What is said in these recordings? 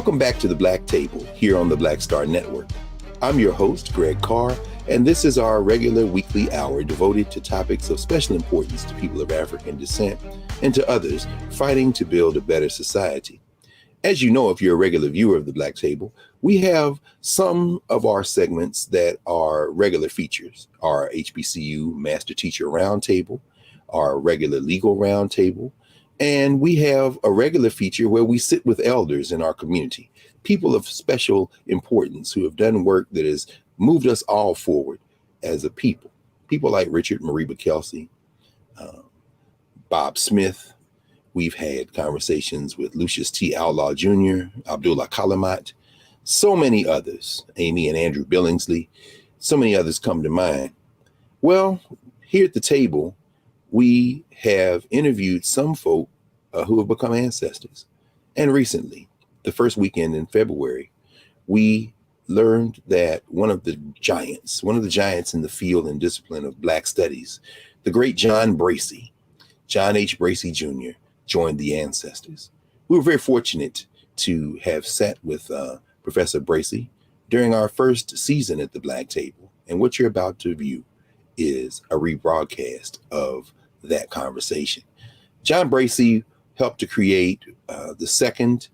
Welcome back to the Black Table here on the Black Star Network. I'm your host, Greg Carr, and this is our regular weekly hour devoted to topics of special importance to people of African descent and to others fighting to build a better society. As you know, if you're a regular viewer of the Black Table, we have some of our segments that are regular features: our HBCU Master Teacher Roundtable, our regular legal roundtable, and we have a regular feature where we sit with elders in our community, people of special importance who have done work that has moved us all forward as a people. People like Richard Mariba Kelsey, Bob Smith. We've had conversations with Lucius T. Outlaw Jr., Abdullah Kalimat, so many others, Amy and Andrew Billingsley, so many others come to mind. Well, here at the table, we have interviewed some folk who have become ancestors. And recently, the first weekend in February, we learned that one of the giants in the field and discipline of Black studies, the great John Bracey, John H. Bracey Jr., joined the ancestors. We were very fortunate to have sat with Professor Bracey during our first season at the Black Table. And what you're about to view is a rebroadcast of that conversation. John Bracey helped to create the second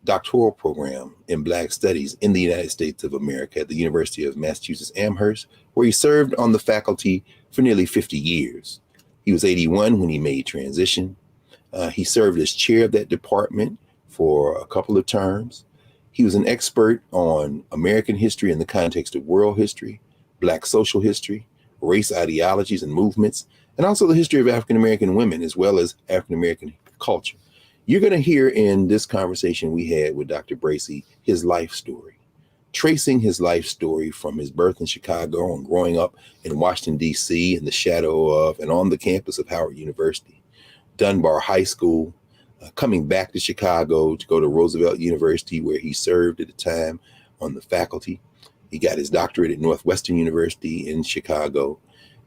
doctoral program in Black studies in the United States of America at the University of Massachusetts Amherst, where he served on the faculty for nearly 50 years. He was 81 when he made transition. He served as chair of that department for a couple of terms. He was an expert on American history in the context of world history, Black social history, race ideologies and movements, and also the history of African-American women, as well as African-American culture. You're going to hear in this conversation we had with Dr. Bracey his life story, tracing his life story from his birth in Chicago and growing up in Washington, D.C. in the shadow of and on the campus of Howard University, Dunbar High School, coming back to Chicago to go to Roosevelt University, where he served at the time on the faculty. He got his doctorate at Northwestern University in Chicago,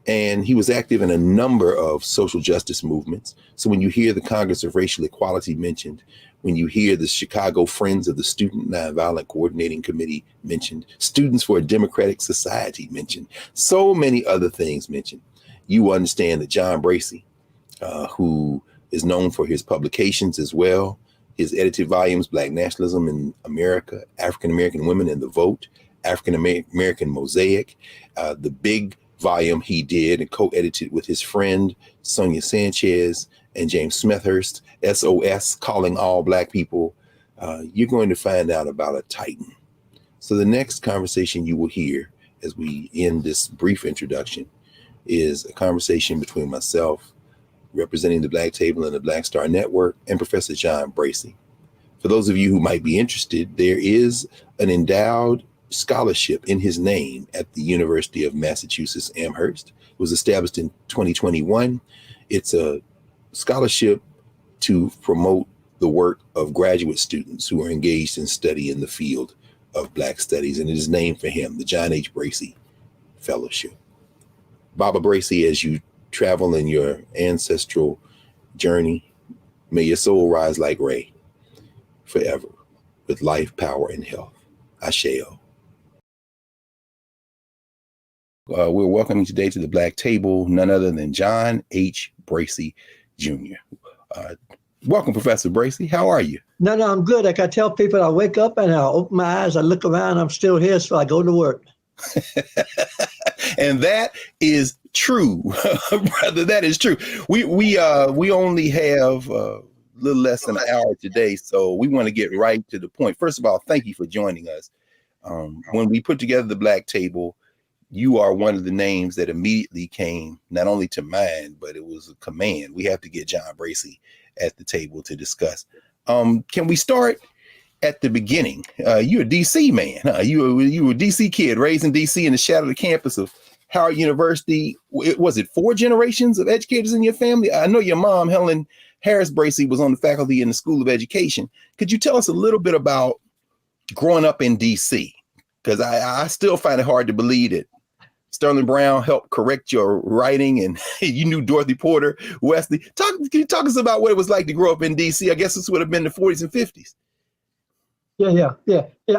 and he was active in a number of social justice movements. So when you hear the Congress of Racial Equality mentioned, when you hear the Chicago Friends of the Student Nonviolent Coordinating Committee mentioned, Students for a Democratic Society mentioned, so many other things mentioned, you understand that John Bracey, who is known for his publications as well, his edited volumes, Black Nationalism in America, African-American Women and the Vote, African-American Mosaic, the big volume he did and co-edited with his friend, Sonia Sanchez and James Smethurst, SOS, Calling All Black People. You're going to find out about a Titan. So the next conversation you will hear as we end this brief introduction is a conversation between myself, representing the Black Table and the Black Star Network, and Professor John Bracey. For those of you who might be interested, there is an endowed scholarship in his name at the University of Massachusetts Amherst. It was established in 2021. It's a scholarship to promote the work of graduate students who are engaged in study in the field of Black studies, and it is named for him, the John H. Bracey Fellowship. Baba Bracey, as you travel in your ancestral journey, may your soul rise like Ray forever with life, power, and health. Asheo. We're welcoming today to the Black Table none other than John H. Bracey Jr. Welcome, Professor Bracey. How are you? No, I'm good. Like I tell people, I wake up and I open my eyes, I look around, I'm still here, so I go to work. And that is true, brother. That is true. We only have a little less than an hour today, so we want to get right to the point. First of all, thank you for joining us. When we put together the Black Table, you are one of the names that immediately came not only to mind, but it was a command. We have to get John Bracey at the table to discuss. Can we start at the beginning? You're a DC man, huh? You were a DC kid raised in DC in the shadow of the campus of Howard University. Was it 4 generations of educators in your family? I know your mom, Helen Harris Bracey, was on the faculty in the School of Education. Could you tell us a little bit about growing up in DC? Because I still find it hard to believe that Sterling Brown helped correct your writing and you knew Dorothy Porter, Wesley. Can you talk us about what it was like to grow up in DC? I guess this would have been the 40s and 50s. Yeah.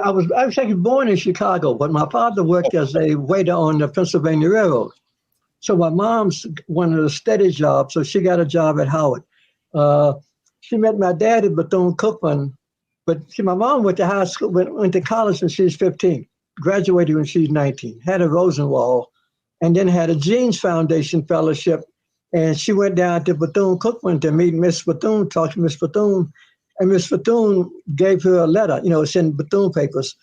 I was actually born in Chicago, but my father worked as a waiter on the Pennsylvania Railroad. So my mom's wanted a steady job, so she got a job at Howard. Uh, she met my dad at Bethune-Cookman, but see, my mom went to high school, went to college when she was 15, graduated when she was 19, had a Rosenwald, and then had a Jeans Foundation fellowship. And she went down to Bethune-Cookman to meet Miss Bethune, talk to Miss Bethune, and Miss Bethune gave her a letter, it's in Bethune papers.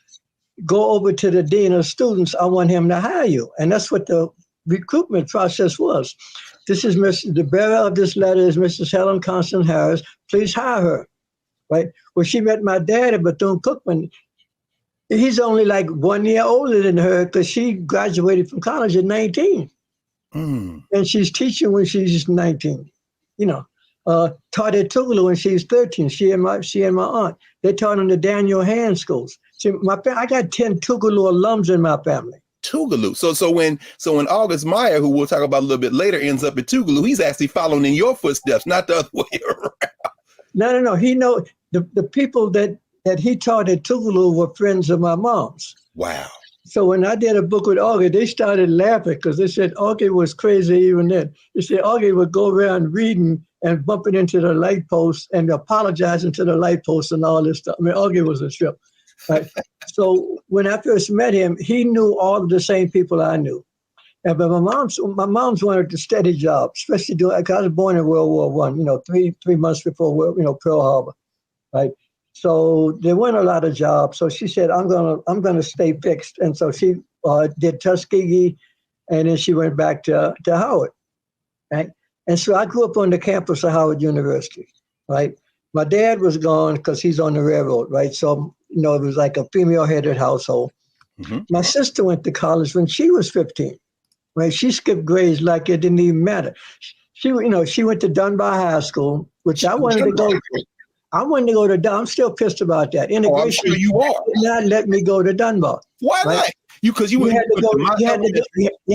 Go over to the dean of students. I want him to hire you. And that's what the recruitment process was. This is the bearer of this letter is Mrs. Helen Constance Harris. Please hire her. Right. Well, she met my dad at Bethune-Cookman. He's only like 1 year older than her because she graduated from college at 19. And she's teaching when she's 19. Taught at Tougaloo when she's 13. She and my aunt. They taught in the Daniel Hand schools. See, I got 10 Tougaloo alums in my family. Tougaloo. So when August Meyer, who we'll talk about a little bit later, ends up at Tougaloo, he's actually following in your footsteps, not the other way around. No. He know the people that he taught at Tougaloo were friends of my mom's. Wow. So when I did a book with Augie, they started laughing because they said Augie was crazy even then. They said Augie would go around reading and bumping into the light post and apologizing to the light post and all this stuff. I mean, Augie was a trip. Right? So when I first met him, he knew all of the same people I knew. But my mom's wanted a steady job, especially because I was born in World War I, 3 months before, Pearl Harbor, right? So there weren't a lot of jobs. So she said, I'm gonna stay fixed. And so she did Tuskegee, and then she went back to Howard, right? And so I grew up on the campus of Howard University, right? My dad was gone because he's on the railroad, right? So, it was like a female-headed household. Mm-hmm. My sister went to college when she was 15, right? She skipped grades like it didn't even matter. She went to Dunbar High School, which I wanted to go to. I wanted to go to Dunbar. I'm still pissed about that. Integration. I'm sure you are. Did not let me go to Dunbar. Why right? not? You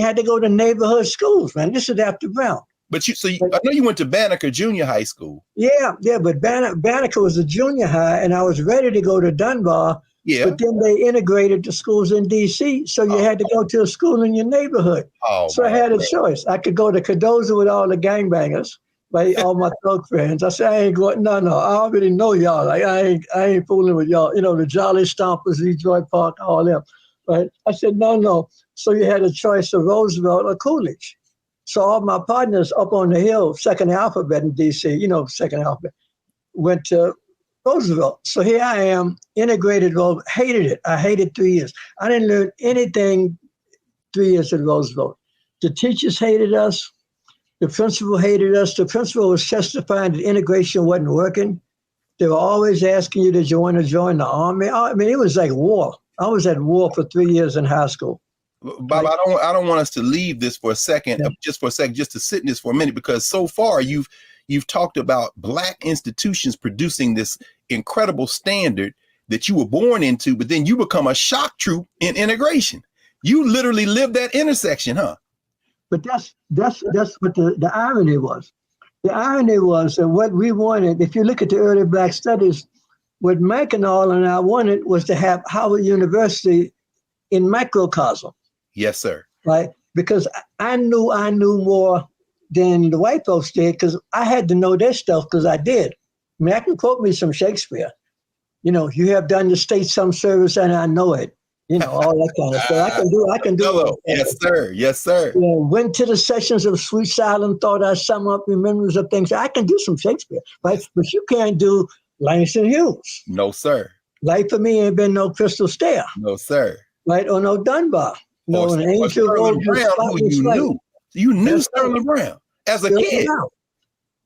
had to go to neighborhood schools, man. This is after Brown. But I know you went to Banneker Junior High School. Yeah, but Banneker was a junior high, and I was ready to go to Dunbar. Yeah. But then they integrated the schools in D.C., so you had to go to a school in your neighborhood. So I had a choice. I could go to Cardozo with all the gangbangers, right? All my thug friends. I said, I ain't going. No. I already know y'all. Like I ain't fooling with y'all. The Jolly Stompers, Detroit Park, all them. Right? I said, no. So you had a choice of Roosevelt or Coolidge. So all my partners up on the hill, second alphabet in D.C., second alphabet, went to Roosevelt. So here I am, integrated Roosevelt, hated it. I hated 3 years. I didn't learn anything 3 years at Roosevelt. The teachers hated us. The principal hated us. The principal was testifying that integration wasn't working. They were always asking you, did you want to join the army? I mean, it was like war. I was at war for 3 years in high school. Bob, I don't want us to leave this for a second, just to sit in this for a minute, because so far you've talked about Black institutions producing this incredible standard that you were born into, but then you become a shock troop in integration. You literally live that intersection, huh? But that's what the irony was. The irony was that what we wanted, if you look at the early Black studies, what Mike and all and I wanted was to have Howard University in microcosm. Yes, sir. Right? Because I knew more than the white folks did, because I had to know their stuff because I did. I mean, I can quote me some Shakespeare. You have done the state some service and I know it. All that kind of stuff. I can do Hello. Yes, sir. Yes, sir. Went to the sessions of sweet silent thought, I sum up remembrance of things. I can do some Shakespeare, right? But you can't do Langston Hughes. No, sir. Life for me ain't been no Crystal Stair. No, sir. Right? Or no Dunbar. No, an angel Sterling Brown, who you knew. You knew Sterling Brown as a kid.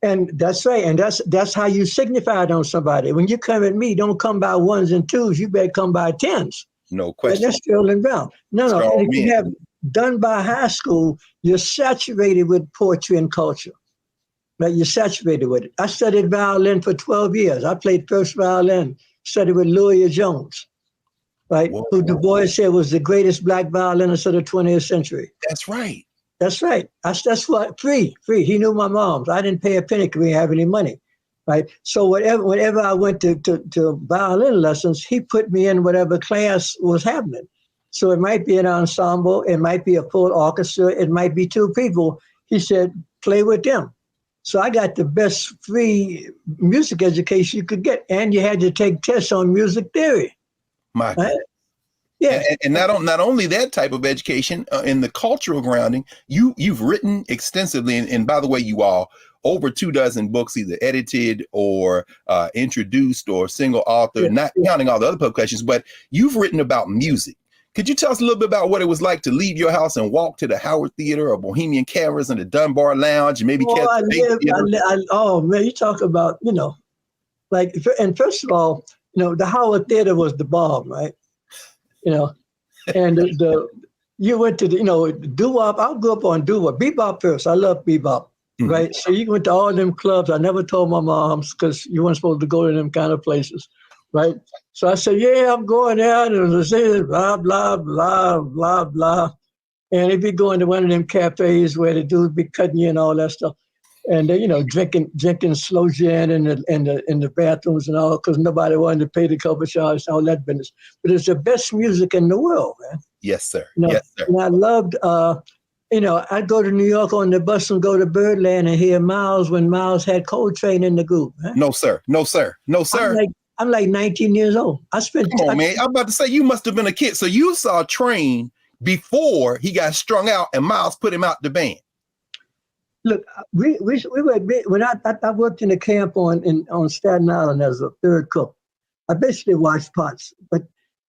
And that's right. And that's how you signified on somebody. When you come at me, don't come by ones and twos. You better come by tens. No question. And that's Sterling Brown. No. And if you have Dunbar High School, you're saturated with poetry and culture. Right? You're saturated with it. I studied violin for 12 years. I played first violin, studied with Louis Jones. Right, who Du Bois said was the greatest Black violinist of the 20th century. That's right. That's right. That's what free. He knew my mom's. I didn't pay a penny because we didn't have any money. right? So whenever I went to violin lessons, he put me in whatever class was happening. So it might be an ensemble, it might be a full orchestra, it might be two people. He said, play with them. So I got the best free music education you could get, and you had to take tests on music theory. My Right? God. Yeah, And not only that type of education, in the cultural grounding, you've written extensively, and by the way, you all over 24 books, either edited or introduced or single author, not counting all the other publications, but you've written about music. Could you tell us a little bit about what it was like to leave your house and walk to the Howard Theater or Bohemian Cameras and the Dunbar Lounge and maybe catch oh man, you talk about, like, and first of all, the Howard Theater was the bomb, right? And you went to doo-wop. I grew up on doo-wop, bebop first. I love bebop, right? So you went to all them clubs. I never told my moms because you weren't supposed to go to them kind of places, right? So I said, yeah, I'm going out and say blah, blah, blah, blah, blah. And if you go into one of them cafes where the dudes be cutting you and all that stuff, and drinking slow gin in the bathrooms and all, because nobody wanted to pay the cover charge and all that business. But it's the best music in the world, man. Yes, sir. Yes, sir. And I loved, I'd go to New York on the bus and go to Birdland and hear Miles when Miles had Coltrane in the group. Man. No, sir. No, sir. No, sir. I'm like 19 years old. Come on, man. I'm about to say you must have been a kid. So you saw Train before he got strung out and Miles put him out the band. Look, we were when I worked in the camp on Staten Island as a third cook. I basically washed pots, but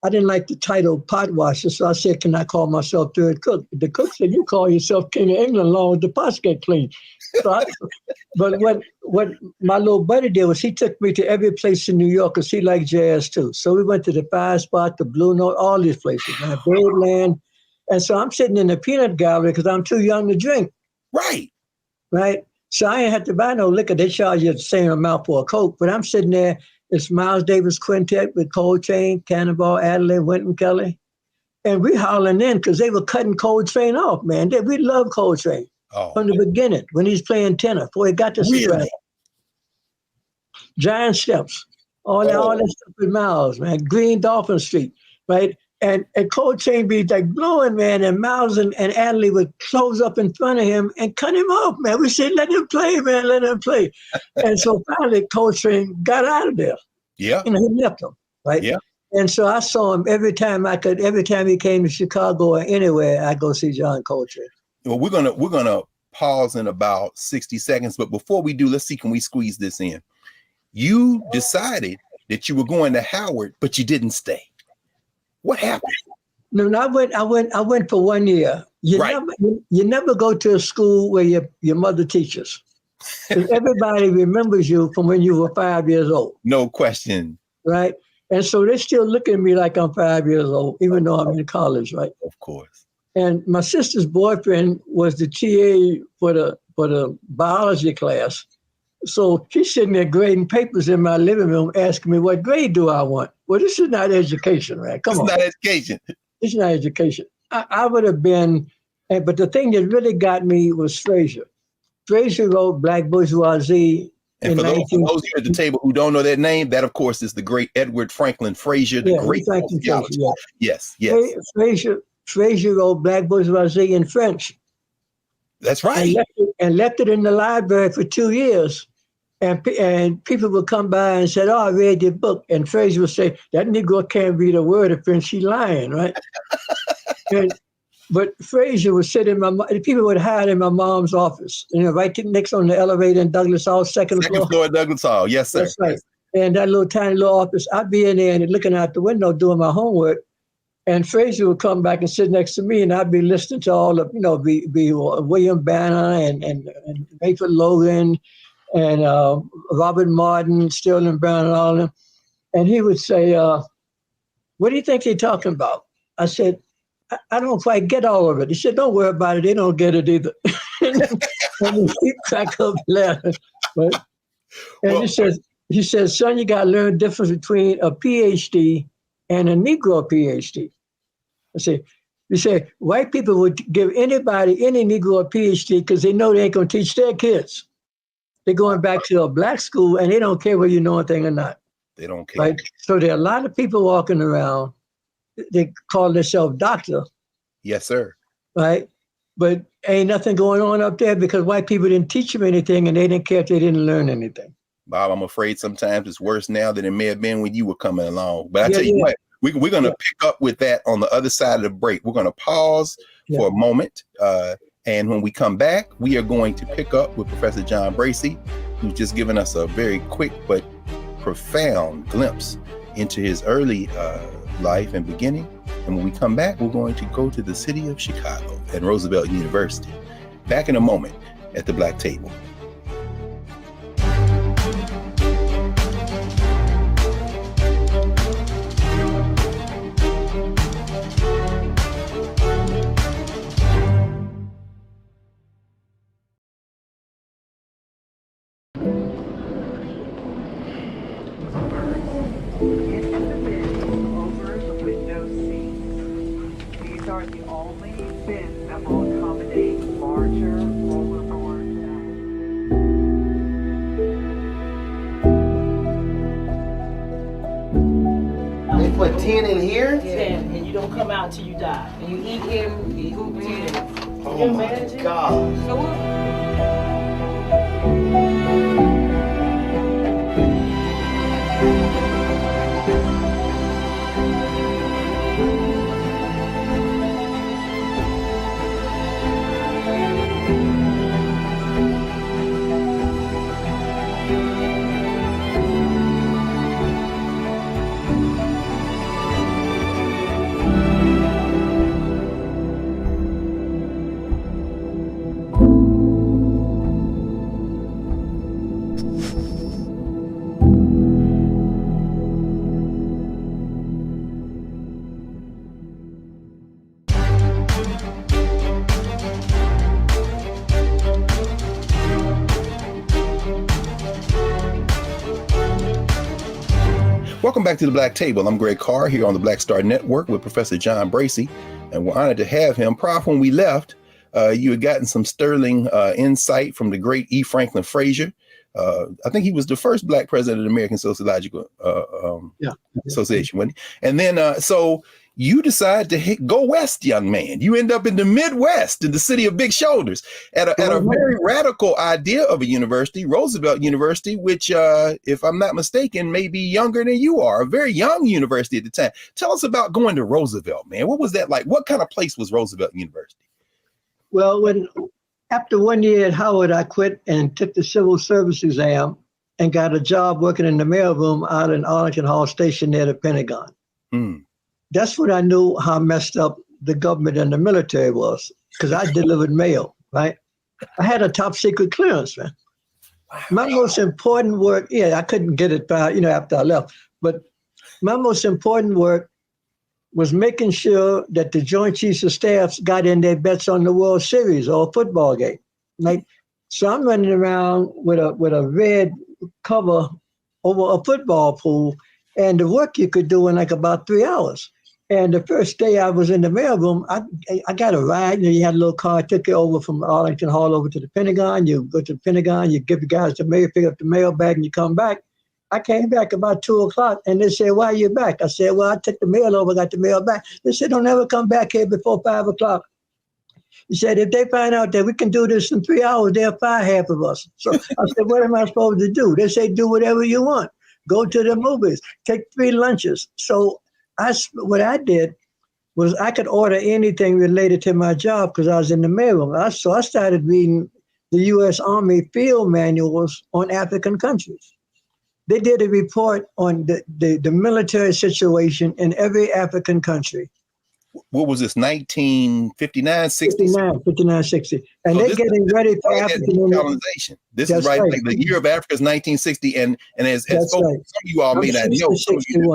I didn't like the title pot washer, so I said, "Can I call myself third cook?" The cook said, "You call yourself King of England, long as the pots get clean." So but what my little buddy did was he took me to every place in New York because he liked jazz too. So we went to the Five Spot, the Blue Note, all these places, man, Birdland, and so I'm sitting in the peanut gallery because I'm too young to drink. Right. So I ain't had to buy no liquor. They charge you the same amount for a Coke. But I'm sitting there, it's Miles Davis Quintet with Coltrane, Cannonball Adderley, Wynton Kelly. And we hollering in because they were cutting Coltrane off, man. We loved Coltrane from the beginning when he's playing tenor before he got to soprano. Giant Steps, all that stuff with Miles, man. Green Dolphin Street, right? And Coltrane be like blowing, man, and Miles and Adderley would close up in front of him and cut him off, man. We said, let him play, man, let him play. And so finally Coltrane got out of there. Yeah. He left him, right? Yeah. And so I saw him every time he came to Chicago or anywhere, I'd go see John Coltrane. Well, we're gonna pause in about 60 seconds, but before we do, let's see, can we squeeze this in? You decided that you were going to Howard, but you didn't stay. What happened? No, I went for 1 year. You never go to a school where your mother teaches. Everybody remembers you from when you were 5 years old. No question. Right? And so they still look at me like I'm 5 years old, even though I'm in college, right? Of course. And my sister's boyfriend was the TA for the biology class. So she's sitting there grading papers in my living room, asking me, what grade do I want? Well, this is not education, right? Come on. It's not education. It's not education. I would have been, but the thing that really got me was Frazier. Frazier wrote Black Bourgeoisie. And for those here at the table who don't know that name, that, of course, is the great Edward Franklin Frazier, the great sociologist. Yes. Frazier wrote Black Bourgeoisie in French. That's right. And left it in the library for 2 years. And people would come by and say, "Oh, I read your book." And Frazier would say, "That Negro can't read a word of French. She's lying, right?" But Frazier would sit people would hide in my mom's office, right next on the elevator in Douglas Hall, second floor. Second floor at Douglas Hall, yes, sir. That's right. And that tiny little office, I'd be in there and looking out the window doing my homework. And Frazier would come back and sit next to me, and I'd be listening to all of, be William Banner and Mayford Logan and Robert Martin, Sterling Brown, and all of them. And he would say, "What do you think they're talking about?" I said, I don't quite get all of it. He said, "Don't worry about it. They don't get it either." And he cracked up laughing. He says, "Son, you got to learn the difference between a PhD and a Negro PhD." He said, white people would give any Negro a PhD because they know they ain't going to teach their kids. They're going back to a black school, and they don't care whether you know anything or not. They don't care. Right? So there are a lot of people walking around. They call themselves doctor. Yes, sir. Right? But ain't nothing going on up there because white people didn't teach them anything, and they didn't care if they didn't learn anything. Bob, I'm afraid sometimes it's worse now than it may have been when you were coming along. But I tell you what, we're going to pick up with that on the other side of the break. We're going to pause for a moment. And when we come back, we are going to pick up with Professor John Bracey, who's just given us a very quick but profound glimpse into his early life and beginning. And when we come back, we're going to go to the city of Chicago and Roosevelt University. Back in a moment at the Black Table. Put 10 in here? 10, and you don't come out till you die. And you eat him, you poop him. Oh my God. So Welcome back to the Black Table. I'm Greg Carr here on the Black Star Network with Professor John Bracey, and we're honored to have him. Prof, when we left, you had gotten some sterling insight from the great E. Franklin Frazier. I think he was the first Black president of the American Sociological Association, wasn't he? And then, so you decide to go west, young man. You end up in the Midwest, in the city of big shoulders, at a very radical idea of a university, Roosevelt University, which, if I'm not mistaken, may be younger than you are, a very young university at the time. Tell us about going to Roosevelt, man. What was that like? What kind of place was Roosevelt University? Well, after 1 year at Howard, I quit and took the civil service exam and got a job working in the mailroom out in Arlington Hall Station near the Pentagon. That's when I knew how messed up the government and the military was, because I delivered mail, right? I had a top secret clearance, man. My most important work, I couldn't get it after I left, but my most important work was making sure that the Joint Chiefs of Staffs got in their bets on the World Series or a football game. Like, so I'm running around with a red cover over a football pool, and the work you could do in like about 3 hours. And the first day I was in the mailroom, I got a ride. You had a little car, took you over from Arlington Hall over to the Pentagon. You go to the Pentagon, you give the guys the mail, pick up the mail bag, and you come back. I came back about 2 o'clock, and they said, "Why are you back?" I said, "Well, I took the mail over, got the mail back." They said, "Don't ever come back here before 5 o'clock." He said, "If they find out that we can do this in 3 hours, they'll fire half of us." So I said, "What am I supposed to do?" They say, "Do whatever you want. Go to the movies, take 3 lunches." So what I did was I could order anything related to my job because I was in the mailroom. So I started reading the U.S. Army field manuals on African countries. They did a report on the military situation in every African country. What was this, 1959, 60? 59, 60. And they're getting ready for African colonization. This is right. Like the year of Africa is 1960. And as folks, some of you all may not know, some of you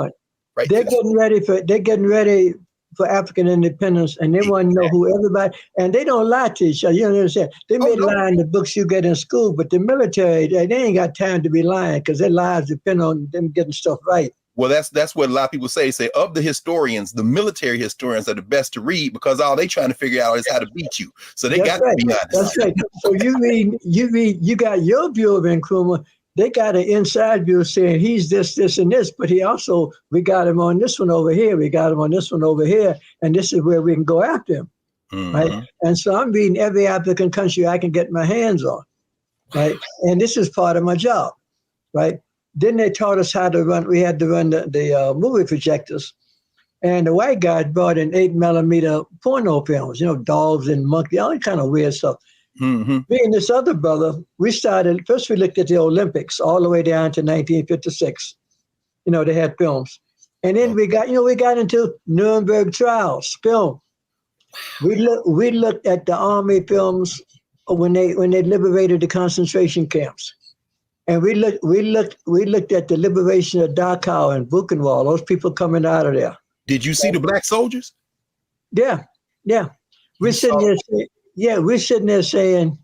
right? They're getting ready for African independence, and they want to know who everybody, and they don't lie to each other. You understand? They may lie in the books you get in school, but the military, they ain't got time to be lying because their lives depend on them getting stuff right. Well, that's what a lot of people say of the historians, the military historians are the best to read because all they trying to figure out is how to beat you. So they got to be honest. That's right. So you got your view of Nkrumah. They got an inside view saying he's this, and this, but we got him on this one over here. We got him on this one over here. And this is where we can go after him. Mm-hmm. Right. And so I'm reading every African country I can get my hands on. Right. And this is part of my job. Right. Then they taught us how to run. We had to run the movie projectors. And the white guys brought in 8mm porno films, dogs and monkeys, all kind of weird stuff. Mm-hmm. Me and this other brother, we looked at the Olympics all the way down to 1956. They had films. And then we got into Nuremberg trials, film. We looked at the army films when they liberated the concentration camps. And we looked at the liberation of Dachau and Buchenwald, those people coming out of there. Did you see the black soldiers? Yeah. We're sitting there saying,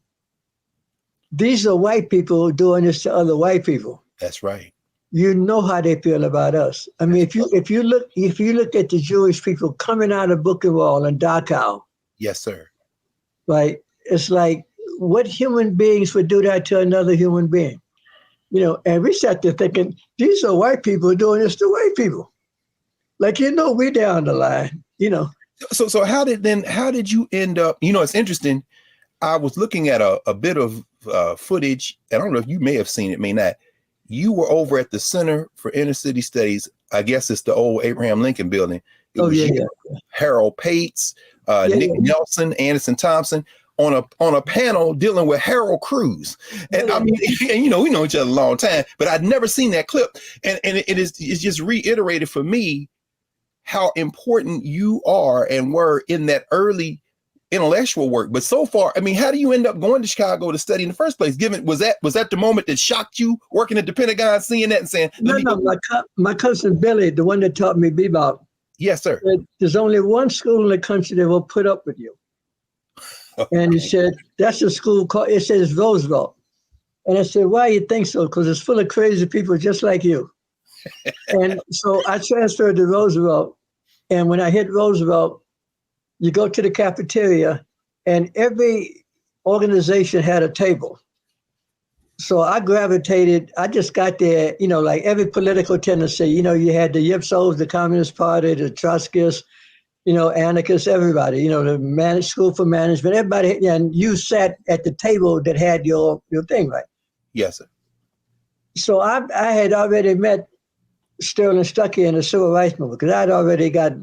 these are white people doing this to other white people. That's right. You know how they feel about us. I mean, if you look at the Jewish people coming out of Buchenwald and Dachau. Yes, sir. Right. It's like, what human beings would do that to another human being? And we sat there thinking, these are white people doing this to white people. Like, we down the line, So how did you end up, it's interesting. I was looking at a bit of footage, and I don't know if you may have seen it, may not. You were over at the Center for Inner City Studies. I guess it's the old Abraham Lincoln building. It was Harold Pates, Nick Nelson, Anderson Thompson on a panel dealing with Harold Cruz. And I mean, and we know each other a long time, but I'd never seen that clip. And it's just reiterated for me how important you are and were in that early intellectual work. But so far, I mean, how do you end up going to Chicago to study in the first place? Was that the moment that shocked you, working at the Pentagon, seeing that and saying, no, my cousin Billy, the one that taught me bebop. Yes, sir. There's only one school in the country that will put up with you. Okay. And he said, that's a school called, it says Roosevelt. And I said, why you think so? Because it's full of crazy people just like you. And so I transferred to Roosevelt. And when I hit Roosevelt, you go to the cafeteria and every organization had a table. So I just got there, like every political tendency, you had the Yipsos, the Communist Party, the Trotskyists, anarchists, everybody, the School for Management, everybody, and you sat at the table that had your thing, right? Yes, sir. So I had already met Sterling Stuckey in the civil rights movement because I'd already got,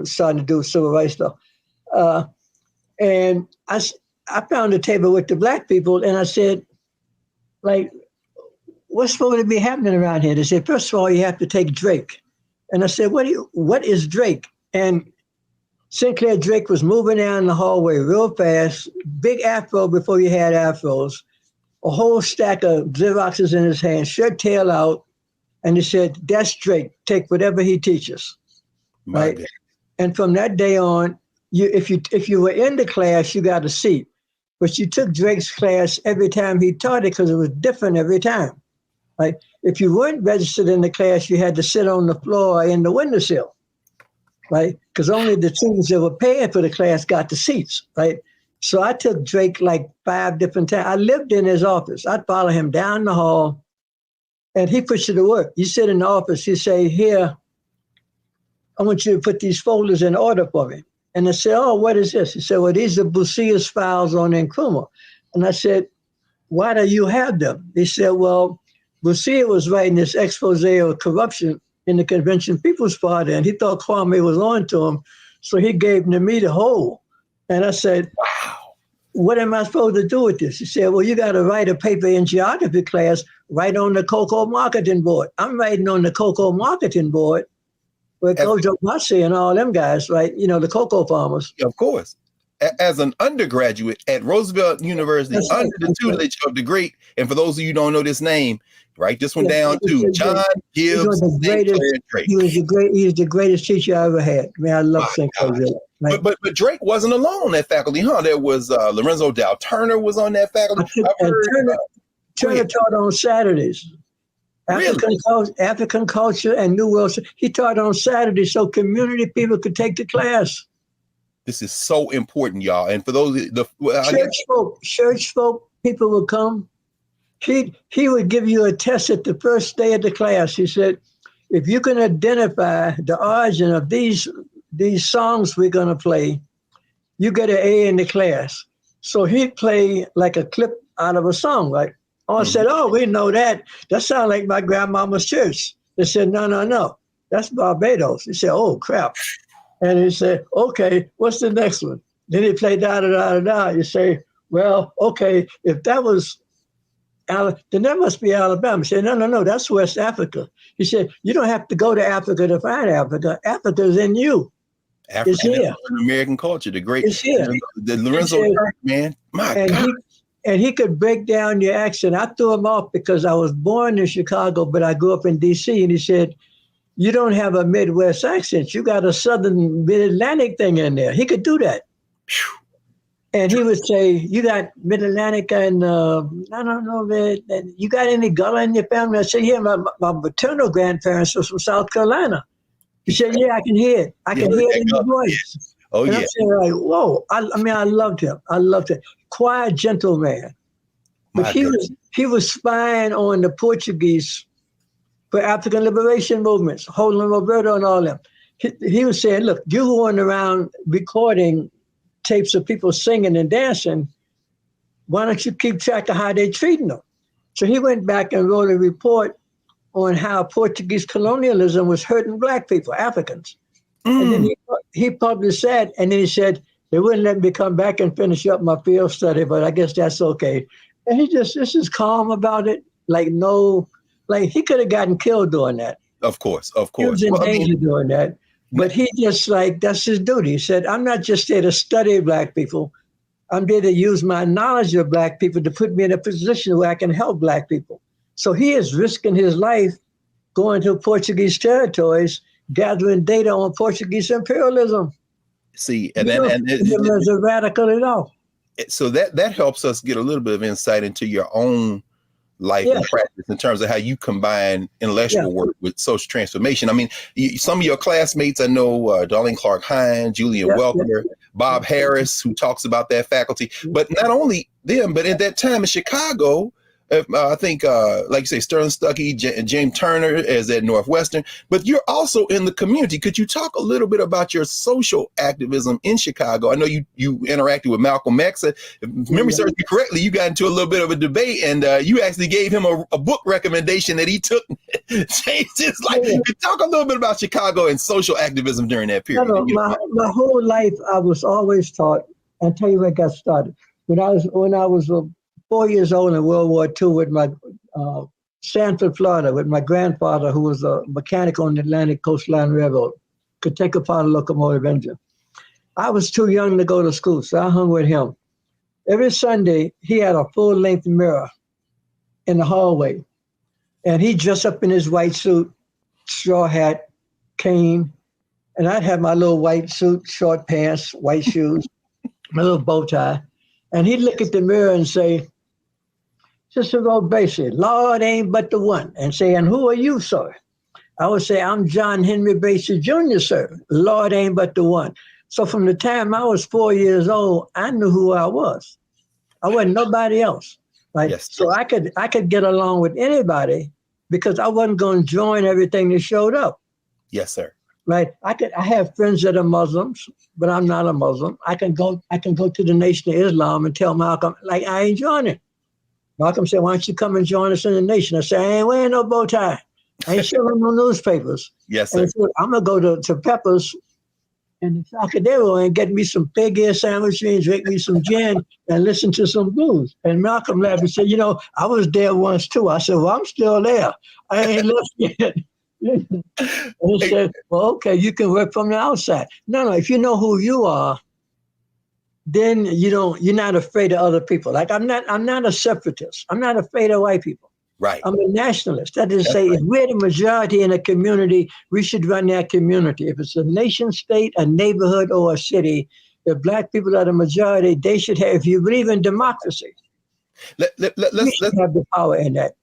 starting to do civil rights stuff. And I found a table with the black people and I said, like, what's supposed to be happening around here? They said, first of all, you have to take Drake. And I said, what is Drake? And Sinclair Drake was moving down the hallway real fast, big afro before you had afros, a whole stack of Xeroxes in his hand, shirt tail out. And he said, that's Drake, take whatever he teaches, right? And from that day on, if you were in the class, you got a seat. But you took Drake's class every time he taught it because it was different every time, right? If you weren't registered in the class, you had to sit on the floor in the windowsill, right? Because only the students that were paying for the class got the seats, right? So I took Drake like 5 different times. I lived in his office. I'd follow him down the hall, and he puts you to work. You sit in the office, he say, here, I want you to put these folders in order for me. And I said, oh, what is this? He said, well, these are Bussia's files on Nkrumah. And I said, why do you have them? He said, well, Bussia was writing this expose of corruption in the Convention People's Party, and he thought Kwame was on to him, so he gave me the whole. And I said, wow, what am I supposed to do with this? He said, well, you got to write a paper in geography class, right on the cocoa marketing board. I'm writing on the cocoa marketing board where Kojo Masi and all them guys, right? The cocoa farmers. Of course. As an undergraduate at Roosevelt University, under the tutelage of the great, and for those of you who don't know this name, write this one down too, John Gibbs. He was the greatest teacher I ever had. I mean, I love St. Clair. Right? But Drake wasn't alone at faculty, huh? There was Lorenzo Dow Turner was on that faculty. Turner taught on Saturdays. African culture and New World. He taught on Saturday so community people could take the class. This is so important, y'all. And for those, church folk, people would come. He would give you a test at the first day of the class. He said, if you can identify the origin of these songs we're going to play, you get an A in the class. So he'd play like a clip out of a song, right? I said, oh, we know that. That sounds like my grandmama's church. They said, no. That's Barbados. He said, oh, crap. And he said, okay, what's the next one? Then he played da-da-da-da-da. You say, well, okay, if that was, then that must be Alabama. He said, no, that's West Africa. He said, you don't have to go to Africa to find Africa. Africa's in you. It's here. American culture, the great, it's here. The Lorenzo Church, man. My God. And he could break down your accent. I threw him off because I was born in Chicago, but I grew up in D.C. And he said, you don't have a Midwest accent. You got a Southern Mid-Atlantic thing in there. He could do that. And he would say, you got Mid-Atlantic and, no, you got any Gullah in your family? I said, yeah, my maternal grandparents were from South Carolina. He said, yeah, I can hear it. I can hear it in your voice. Oh, and yeah. I'm saying, like, whoa. I loved him. I loved him. Quiet, gentle man. But he was spying on the Portuguese for African liberation movements, holding Roberto and all them. He was saying, look, you're going around recording tapes of people singing and dancing. Why don't you keep track of how they're treating them? So he went back and wrote a report on how Portuguese colonialism was hurting Black people, Africans. And then he published that, and then he said, they wouldn't let me come back and finish up my field study, but I guess that's okay. And he just is calm about it, like he could have gotten killed doing that. Of course. He was in danger doing that. But he just that's his duty. He said, I'm not just there to study Black people. I'm there to use my knowledge of Black people to put me in a position where I can help Black people. So he is risking his life going to Portuguese territories, gathering data on Portuguese imperialism. See, and as a radical at all. So that helps us get a little bit of insight into your own life and practice in terms of how you combine intellectual work with social transformation. I mean, some of your classmates, I know, Darlene Clark Hines, Julian Welker, Bob Harris, who talks about that faculty, but not only them, but at that time in Chicago, I think, like you say, Sterling Stuckey, James Turner is at Northwestern, but you're also in the community. Could you talk a little bit about your social activism in Chicago? I know you interacted with Malcolm X. If memory serves me correctly, you got into a little bit of a debate, and you actually gave him a book recommendation that he took, changed his life. Could you talk a little bit about Chicago and social activism during that period? My whole life, I was always taught. I'll tell you where it got started. When I was 4 years old in World War II with my Sanford, Florida, with my grandfather, who was a mechanic on the Atlantic Coastline Railroad, could take apart a locomotive engine. I was too young to go to school, so I hung with him. Every Sunday, he had a full-length mirror in the hallway, and he dressed up in his white suit, straw hat, cane, and I'd have my little white suit, short pants, white shoes, my little bow tie, and he'd look at the mirror and say, Sister Bracey, Lord ain't but the one. And say, and who are you, sir? I would say, I'm John Henry Bracey Jr., sir. Lord ain't but the one. So from the time I was 4 years old, I knew who I was. I wasn't nobody else. Right? Yes. So I could get along with anybody because I wasn't going to join everything that showed up. Yes, sir. Right. I have friends that are Muslims, but I'm not a Muslim. I can go to the Nation of Islam and tell Malcolm, like, I ain't joining. Malcolm said, why don't you come and join us in the Nation? I said, I ain't wearing no bow tie. I ain't selling no newspapers. Yes, sir. And said, I'm going to go to Pepper's and the Trocadero and get me some pig ear sandwiches, drink me some gin, and listen to some blues. And Malcolm laughed and said, I was there once too. I said, well, I'm still there. I ain't left yet. And he said, well, okay, you can work from the outside. No, if you know who you are, then you're not afraid of other people. Like I'm not a separatist. I'm not afraid of white people. Right. I'm a nationalist. That is to say, if we're the majority in a community, we should run that community. If it's a nation state, a neighborhood, or a city, if Black people are the majority, they should have, if you believe in democracy, let's have the power in that.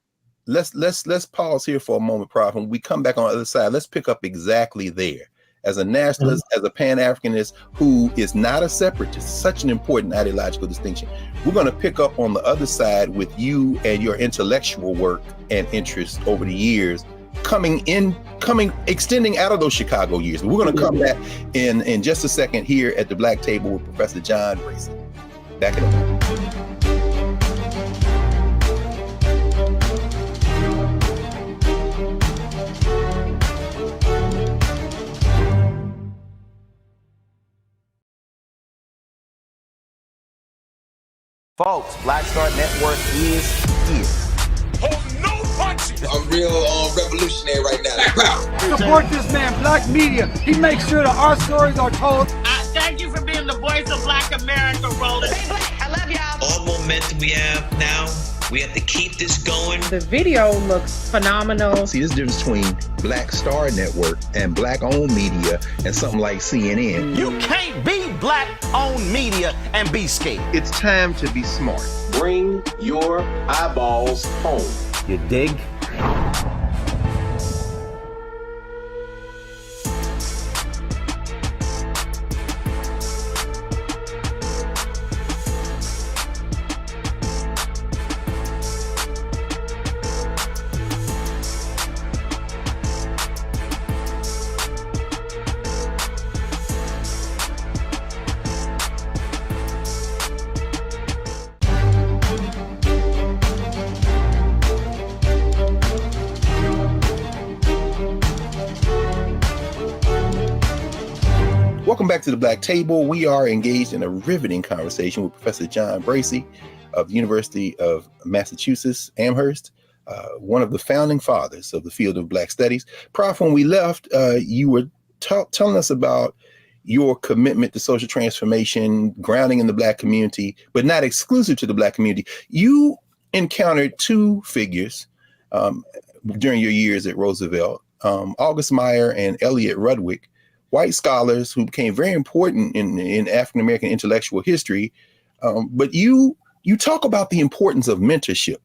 let's pause here for a moment, Prof. When we come back on the other side, let's pick up exactly there. As a nationalist, as a Pan-Africanist who is not a separatist, such an important ideological distinction. We're going to pick up on the other side with you and your intellectual work and interest over the years, extending out of those Chicago years. We're going to come back in just a second here at the Black Table with Professor John Bracey. Back in a moment. Folks, Black Star Network is here. Hold no punches. I'm real revolutionary right now. Support this man, Black Media. He makes sure that our stories are told. Thank you for being the voice of Black America, Roland. Stay black. I love y'all. All momentum we have now, we have to keep this going. The video looks phenomenal. See, there's a difference between Black Star Network and Black-owned media and something like CNN. You can't be Black-owned media and be scared. It's time to be smart. Bring your eyeballs home. You dig? Welcome back to the Black Table. We are engaged in a riveting conversation with Professor John Bracey of the University of Massachusetts, Amherst, one of the founding fathers of the field of Black studies. Prof, when we left, you were telling us about your commitment to social transformation, grounding in the Black community, but not exclusive to the Black community. You encountered two figures during your years at Roosevelt, August Meyer and Elliot Rudwick, white scholars who became very important in African-American intellectual history. But you talk about the importance of mentorship.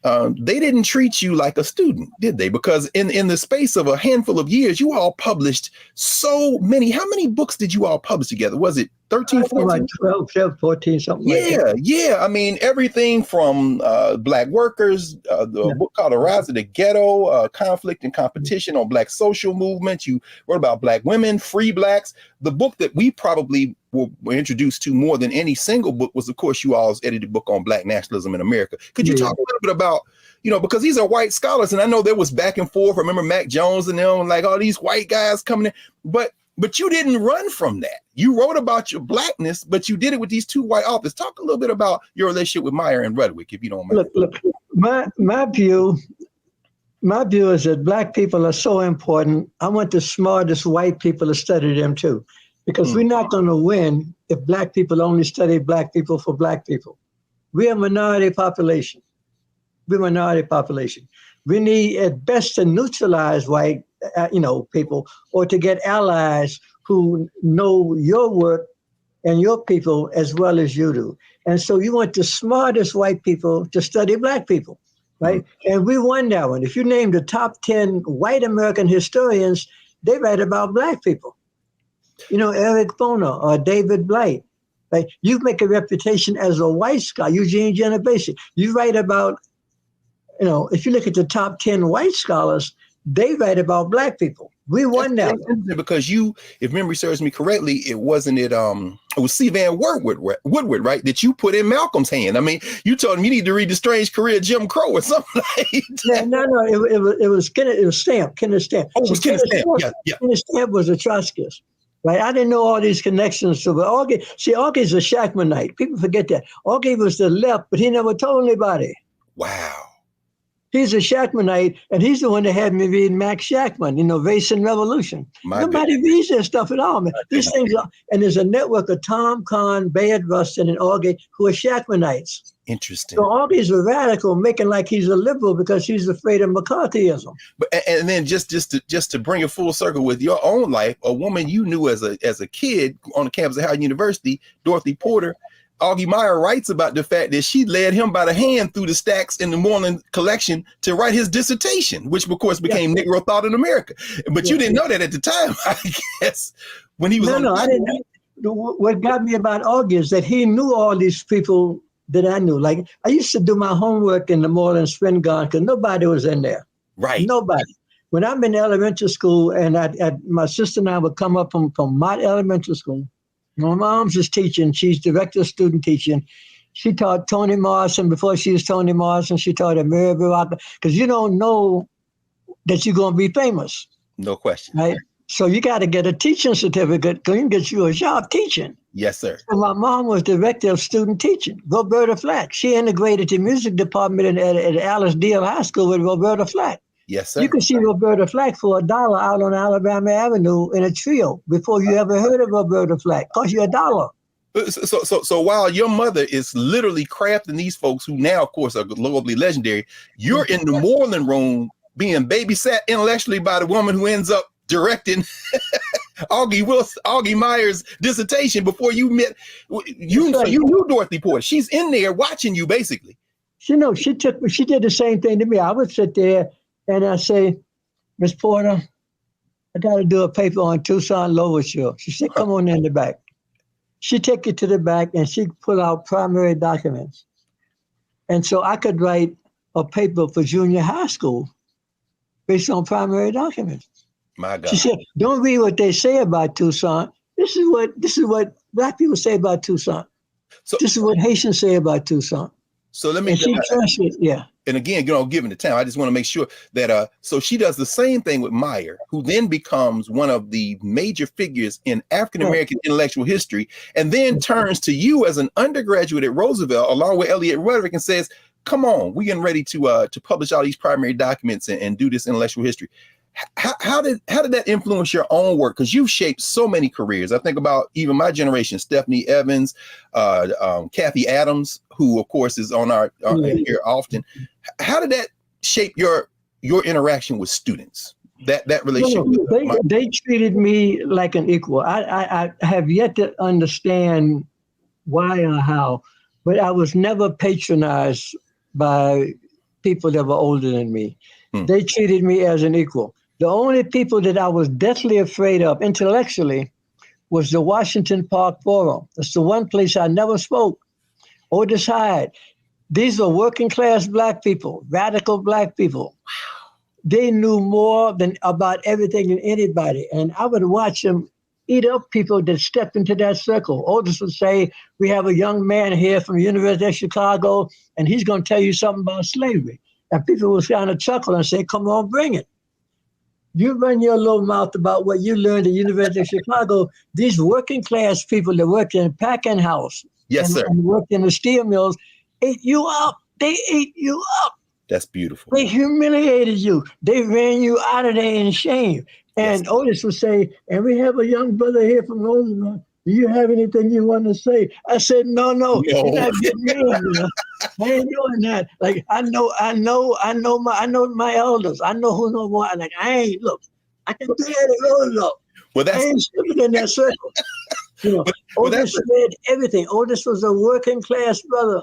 They didn't treat you like a student, did they? Because in the space of a handful of years, you all published so many. How many books did you all publish together? Was it 13, 14? Like 12, 14, something like that. Yeah. I mean, everything from Black workers, the book called The Rise of the Ghetto, Conflict and Competition on Black Social Movements. You wrote about Black women, free Blacks. The book that we probably were introduced to more than any single book was, of course, you all's edited book on Black nationalism in America. Could you talk a little bit about, because these are white scholars, and I know there was back and forth. I remember Mac Jones and them, like all these white guys coming in, but you didn't run from that. You wrote about your Blackness, but you did it with these two white authors. Talk a little bit about your relationship with Meyer and Rudwick, if you don't mind. Look, my view is that Black people are so important. I want the smartest white people to study them too, because we're not going to win if Black people only study Black people for Black people. We're a minority population. We need at best to neutralize white, people, or to get allies who know your work and your people as well as you do. And so you want the smartest white people to study Black people, right? And we won that one. If you name the top 10 white American historians, they write about Black people. Eric Foner or David Blight, right? You make a reputation as a white scholar, Eugene Genovese. You write about, if you look at the top 10 white scholars, they write about Black people. We won that. Because if memory serves me correctly, it was C. Van Woodward, right? That you put in Malcolm's hand. I mean, you told him you need to read The Strange Career of Jim Crow or something like that. Yeah, no, it was Stamp, Kenneth Stamp. Oh, it was Kenneth Stamp. Yeah. Kenneth Stamp was a Trotskyist. Right, I didn't know all these connections to Augie. See, Augie's a Shackmanite. People forget that. Augie was the left, but he never told anybody. Wow. He's a Shackmanite, and he's the one that had me read Max Shackman, Race and Revolution. Nobody reads that stuff at all, man. These things are, and there's a network of Tom Kahn, Bayard Rustin, and Augie who are Shackmanites. Interesting. So Augie's a radical, making like he's a liberal because he's afraid of McCarthyism. And then just to bring it full circle with your own life, a woman you knew as a kid on the campus of Howard University, Dorothy Porter, Augie Meyer writes about the fact that she led him by the hand through the stacks in the Moreland collection to write his dissertation, which of course became Negro Thought in America. But you didn't know that at the time, I guess, when he was on. No, I didn't know. What got me about Augie is that he knew all these people that I knew. Like, I used to do my homework in the Moreland Spin Garden because nobody was in there. Right. Nobody. When I'm in elementary school, and my sister and I would come up from Mott Elementary School. My mom's is teaching. She's director of student teaching. She taught Toni Morrison before she was Toni Morrison. She taught at Mary Baraka, because you don't know that you're going to be famous. No question. Right? So you got to get a teaching certificate because you can get you a job teaching. Yes, sir. So my mom was director of student teaching, Roberta Flack. She integrated the music department at Alice Deal High School with Roberta Flack. Yes, sir. You can see Roberta Flack for $1 out on Alabama Avenue in a trio before you ever heard of Roberta Flack. Cost you $1. So while your mother is literally crafting these folks who now, of course, are globally legendary, you're in the Moreland room being babysat intellectually by the woman who ends up directing Augie Meyer's dissertation before you met. You knew Dorothy Porter. She's in there watching you, basically. She did the same thing to me. I would sit there and I say, Miss Porter, I got to do a paper on Toussaint Louverture. She said, come on in the back. She take you to the back and she pull out primary documents. And so I could write a paper for junior high school based on primary documents. My God. She said, don't read what they say about Toussaint. This is what Black people say about Toussaint. So this is what Haitians say about Toussaint. So let me. And she trusted, yeah. And again, given the time, I just want to make sure that so she does the same thing with Meyer, who then becomes one of the major figures in African American intellectual history, and then turns to you as an undergraduate at Roosevelt, along with Elliot Ruderick, and says, "Come on, we're getting ready to publish all these primary documents and do this intellectual history." How did that influence your own work? Because you've shaped so many careers. I think about even my generation: Stephanie Evans, Kathy Adams, who of course is on our here often. How did that shape your interaction with students? That relationship. They treated me like an equal. I have yet to understand why or how, but I was never patronized by people that were older than me. They treated me as an equal. The only people that I was deathly afraid of intellectually was the Washington Park Forum. That's the one place I never spoke. Otis Hyde. These were working class Black people, radical Black people. Wow. They knew more about everything than anybody. And I would watch them eat up people that stepped into that circle. Otis would say, we have a young man here from the University of Chicago, and he's going to tell you something about slavery. And people would kind of chuckle and say, come on, bring it. You run your little mouth about what you learned at the University of Chicago. These working class people that worked in a packing house and worked in the steel mills ate you up. They ate you up. That's beautiful. They humiliated you. They ran you out of there in shame. And Otis would say, and we have a young brother here from Roosevelt. Do you have anything you want to say? I said, no. You're not getting me in there. I ain't doing that. Like, I know my elders. I know who know what. Like, I can do that at Roosevelt. Well, I ain't slipping in that circle. Otis read everything. Otis was a working class brother.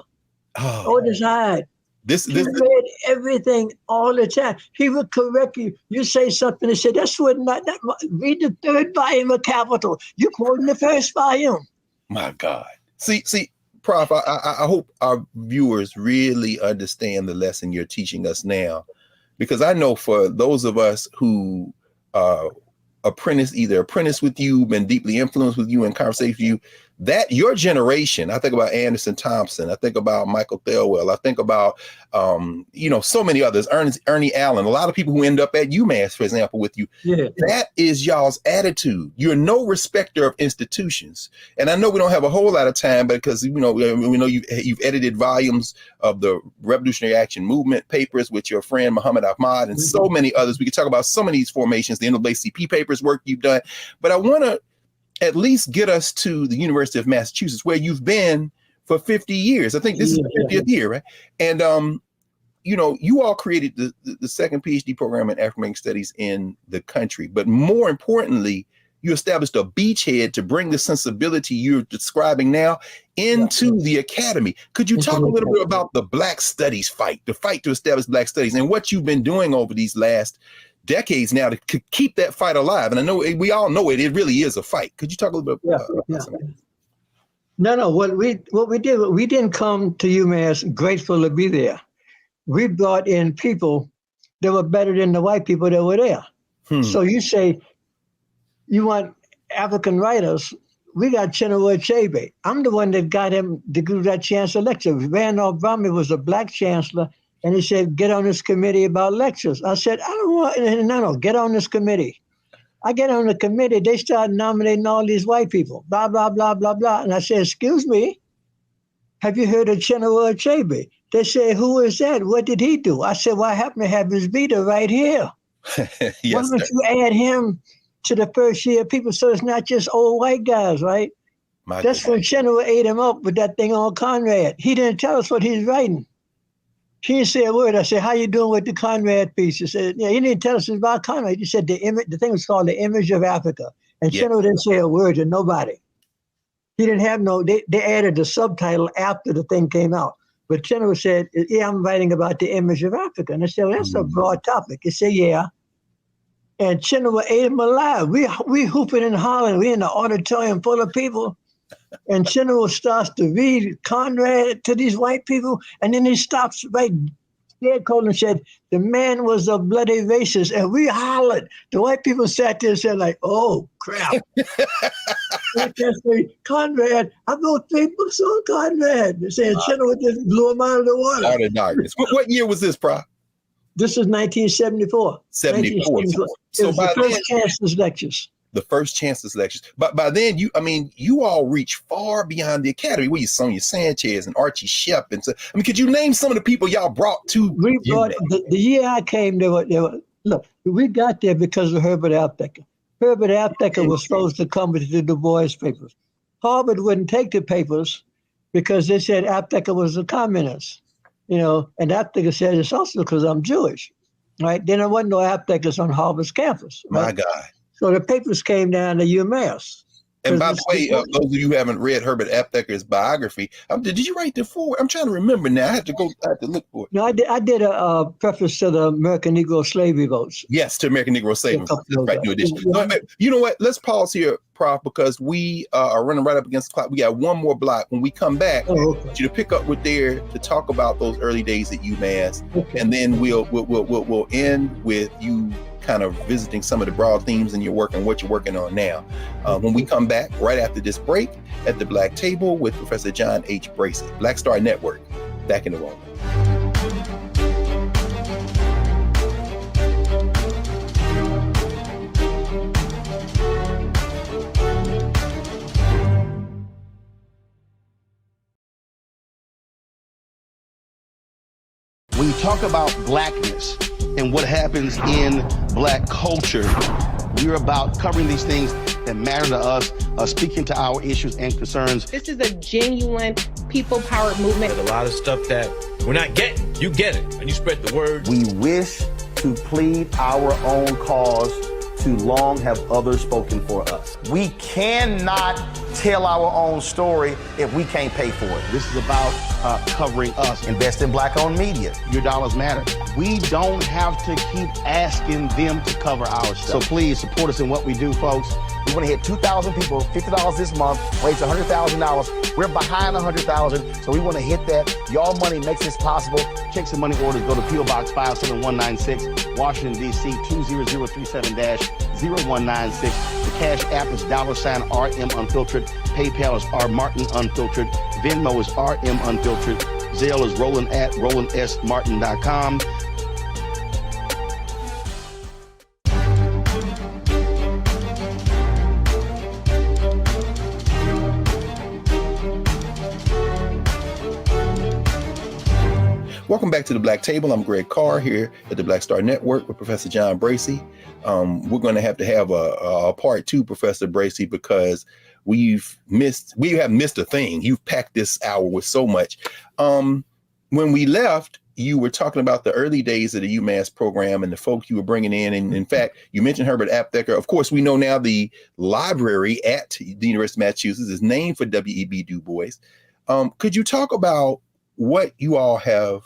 Otis Hyde. He read everything all the time. He would correct you. You say something and say, that's what not that. Read the third volume of Capital. You quoting the first volume. My God. See, Prof, I hope our viewers really understand the lesson you're teaching us now, because I know for those of us who apprentice with you, been deeply influenced with you, in conversation with you, that your generation, I think about Anderson Thompson, I think about Michael Thelwell, I think about, so many others, Ernie Allen, a lot of people who end up at UMass, for example, with you. Yeah. That is y'all's attitude. You're no respecter of institutions. And I know we don't have a whole lot of time, because, we know you've edited volumes of the Revolutionary Action Movement papers with your friend Muhammad Ahmad and so many others. We could talk about some of these formations, the NAACP papers work you've done, but I want to at least get us to the University of Massachusetts, where you've been for 50 years. I think this is the 50th year, right? And, you all created the second PhD program in African American Studies in the country. But more importantly, You established a beachhead to bring the sensibility you're describing now into the academy. Could you talk a little bit about the Black Studies fight, the fight to establish Black Studies, and what you've been doing over these last decades now to keep that fight alive? And I know we all know it really is a fight. Could you talk a little bit about something? No. What we did, we didn't come to UMass grateful to be there. We brought in people that were better than the white people that were there. So you say you want African writers. We got Chinua Achebe. I'm the one that got him to do that chancellor lecture. Randolph Bromley was a Black chancellor, and he said, get on this committee about lectures. I said, I don't want, no, get on this committee. I get on the committee, they start nominating all these white people, blah, blah, blah, blah, blah. And I said, excuse me, have you heard of Chinua Achebe? They said, who is that? What did he do? I said, well, I happen to have his vita right here. Why don't you add him to the first year people so it's not just old white guys, right? That's when Chinua ate him up with that thing on Conrad. He didn't tell us what he's writing. He didn't say a word. I said, how you doing with the Conrad piece? He said, yeah, he didn't tell us about Conrad. He said the thing was called The Image of Africa. And Chinua didn't say a word to nobody. He didn't have they added the subtitle after the thing came out. But Chinua said, yeah, I'm writing about the image of Africa. And I said, well, that's a broad topic. He said, yeah. And Chinua ate him alive. We hooping and hollering. We in the auditorium full of people. And Chinua starts to read Conrad to these white people. And then he stops right dead cold and said, the man was a bloody racist. And we hollered. The white people sat there and said like, oh, crap. Conrad, I wrote 3 books on Conrad. They said Chinua just blew him out of the water. Out of darkness. What year was this, Prof? This is 1974. 74. So it was the first Chancellor's lectures. The first Chancellor's lectures. But by then, you all reach far beyond the academy. Where you Sonia Sanchez and Archie Shep, and so could you name some of the people y'all brought to? We brought the year I came. They were look. We got there because of Herbert Aptheker. Herbert Aptheker was supposed to come with the Du Bois papers. Harvard wouldn't take the papers because they said Aptheker was a communist. And Aptheker said it's also because I'm Jewish, right? Then there wasn't no Apthekers on Harvard's campus. Right? My God. So the papers came down to UMass. And by the way, those of you who haven't read Herbert Aptheker's biography, did you write the foreword? I'm trying to remember now. I have to look for it. No, I did a preface to the American Negro Slavery Votes. Yes, to American Negro Slavery Votes. Right, new edition. You know what? Let's pause here, Prof, because we are running right up against the clock. We got one more block. When we come back, I want you to pick up with there to talk about those early days at UMass, and then we'll end with you kind of visiting some of the broad themes in your work and what you're working on now. When we come back right after this break at the Black Table with Professor John H. Bracey, Black Star Network. Back in the room. When you talk about blackness and what happens in Black culture, we're about covering these things that matter to us, speaking to our issues and concerns. This is a genuine people-powered movement. There's a lot of stuff that we're not getting. You get it, and you spread the word. We wish to plead our own cause. Too long have others spoken for us. We cannot tell our own story if we can't pay for it. This is about covering us. Invest in Black-owned media. Your dollars matter. We don't have to keep asking them to cover our stuff. So please support us in what we do, folks. We want to hit 2,000 people, $50 this month, raise $100,000. We're behind 100,000, so we want to hit that. Y'all money makes this possible. Checks and money orders go to P.O. Box 57196, Washington, D.C. 20037-0196. The Cash App is $RM Unfiltered. PayPal is R Martin Unfiltered. Venmo is RM Unfiltered. Zelle is Roland at RolandSMartin.com. Welcome back to the Black Table. I'm Greg Carr here at the Black Star Network with Professor John Bracey. We're going to have a part 2, Professor Bracey, because we have missed a thing. You've packed this hour with so much. When we left, you were talking about the early days of the UMass program and the folks you were bringing in. And in fact, you mentioned Herbert Aptheker. Of course, we know now the library at the University of Massachusetts is named for W.E.B. Du Bois. Could you talk about what you all have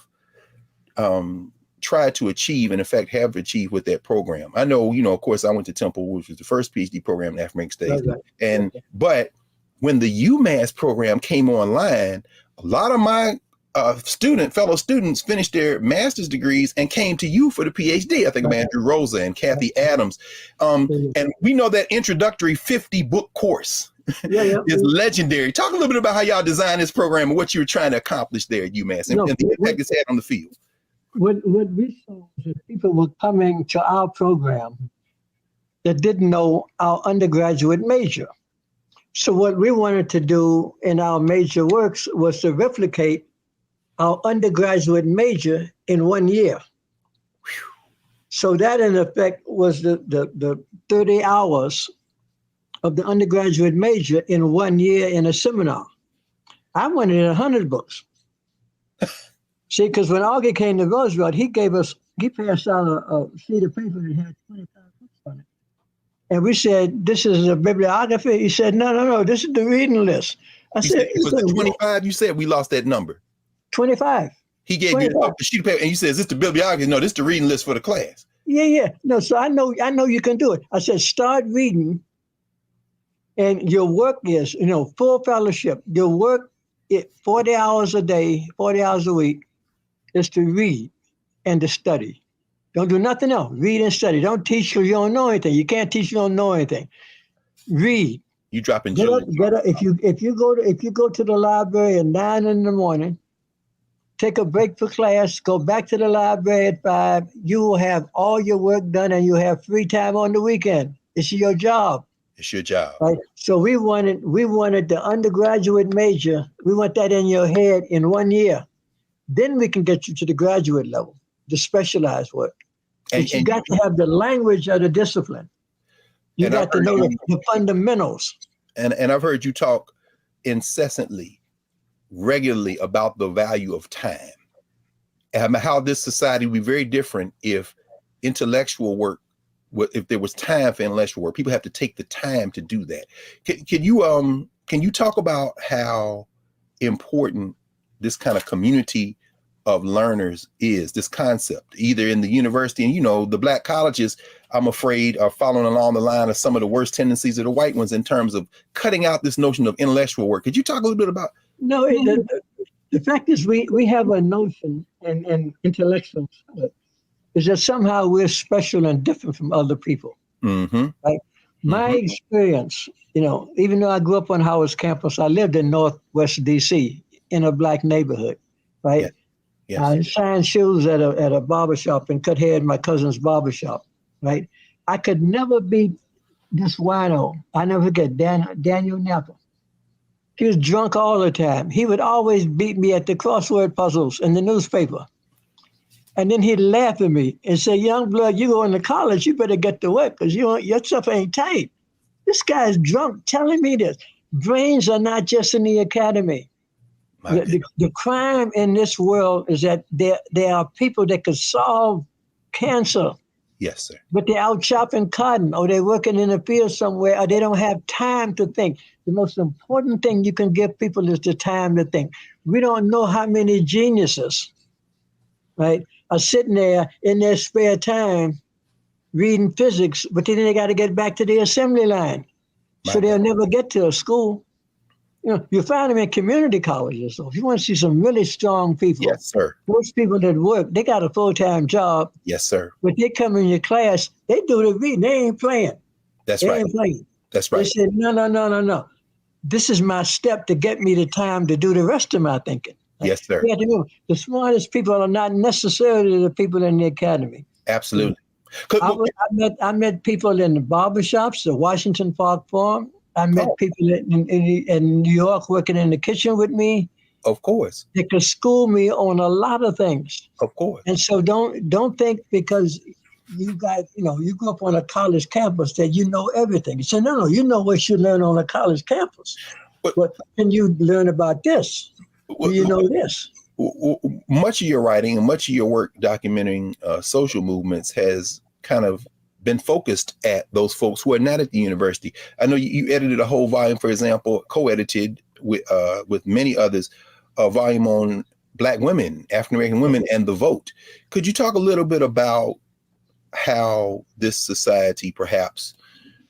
tried to achieve and in fact have achieved with that program? I know, of course, I went to Temple, which was the first PhD program in African States. Right. But when the UMass program came online, a lot of my fellow students finished their master's degrees and came to you for the PhD. I think of Andrew Rosa and Kathy Adams. And we know that introductory 50-book course is legendary. Talk a little bit about how y'all designed this program and what you were trying to accomplish there at UMass and the impact it's had on the field. What we saw was that people were coming to our program that didn't know our undergraduate major. So what we wanted to do in our major works was to replicate our undergraduate major in 1 year. So that in effect was the 30 hours of the undergraduate major in 1 year in a seminar. I wanted 100 books. See, because when Augie came to Roosevelt, he passed out a sheet of paper that had 25 books on it. And we said, this is a bibliography. He said, no, this is the reading list. I said, was it 25? You said we lost that number. 25. He gave 25. You a sheet of paper and you said, is this the bibliography? No, this is the reading list for the class. Yeah. No, so I know you can do it. I said, start reading. And your work is, full fellowship. Your work, 40 hours a day, 40 hours a week, is to read and to study. Don't do nothing else. Read and study. Don't teach because you don't know anything. You can't teach you don't know anything. Read. You dropping get up. If you go to the library at 9 in the morning, take a break for class, go back to the library at 5, you will have all your work done and you have free time on the weekend. It's your job. It's your job. Right? So we wanted the undergraduate major, we want that in your head in 1 year. Then we can get you to the graduate level, the specialized work. But you got to have the language of the discipline. You got to know the fundamentals. And I've heard you talk incessantly, regularly about the value of time and how this society would be very different if intellectual work, if there was time for intellectual work. People have to take the time to do that. Can you talk about how important this kind of community of learners is, this concept, either in the university and, the Black colleges, I'm afraid, are following along the line of some of the worst tendencies of the white ones in terms of cutting out this notion of intellectual work. Could you talk a little bit about? No, the fact is we have a notion in intellectuals is that somehow we're special and different from other people. Mm-hmm. Right? My experience, even though I grew up on Howard's campus, I lived in Northwest DC in a Black neighborhood, right? Yeah. Yes. I shined shoes at a barbershop and cut hair in my cousin's barbershop, right? I could never be this wino. I never forget Daniel Napa. He was drunk all the time. He would always beat me at the crossword puzzles in the newspaper. And then he'd laugh at me and say, young blood, you going to college, you better get to work because your stuff ain't tight. This guy's drunk telling me this. Brains are not just in the academy. The crime in this world is that there are people that could solve cancer. Yes, sir. But they're out chopping cotton or they're working in a field somewhere or they don't have time to think. The most important thing you can give people is the time to think. We don't know how many geniuses, right, are sitting there in their spare time reading physics, but then they got to get back to the assembly line. So they'll never get to a school. You find them in community colleges. So if you want to see some really strong people, yes, sir. Those people that work, they got a full-time job. Yes, sir. But they come in your class, they do the reading. They ain't playing. That's right. They ain't playing. That's right. They said, no. This is my step to get me the time to do the rest of my thinking. Yes, sir. You have to remember, the smartest people are not necessarily the people in the academy. Absolutely. I met people in the barbershops, the Washington Park Forum. I met people in New York working in the kitchen with me. Of course. They could school me on a lot of things. Of course. And so don't think because you grew up on a college campus that you know everything. You say, no, you know what you learn on a college campus. But can you learn about this? Do you know this? much of your writing and much of your work documenting social movements has kind of been focused at those folks who are not at the university. I know you edited a whole volume, for example, co-edited with many others, a volume on Black women, African-American women, and the vote. Could you talk a little bit about how this society, perhaps,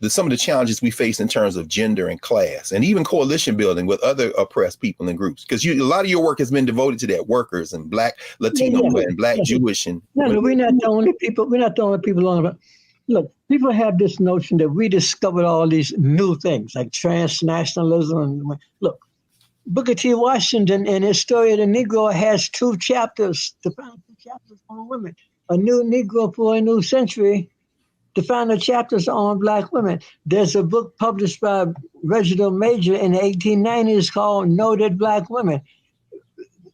some of the challenges we face in terms of gender and class, and even coalition building with other oppressed people and groups? Because a lot of your work has been devoted to that, workers and Black Latino and Black Jewish. And no, we're not the only people. We're not the only people on it. Look, people have this notion that we discovered all these new things like transnationalism. Look, Booker T. Washington in his Story of the Negro has 2 chapters, defining 2 chapters on women. A New Negro for a New Century, defining chapters on Black women. There's a book published by Reginald Major in the 1890s called Noted Black Women.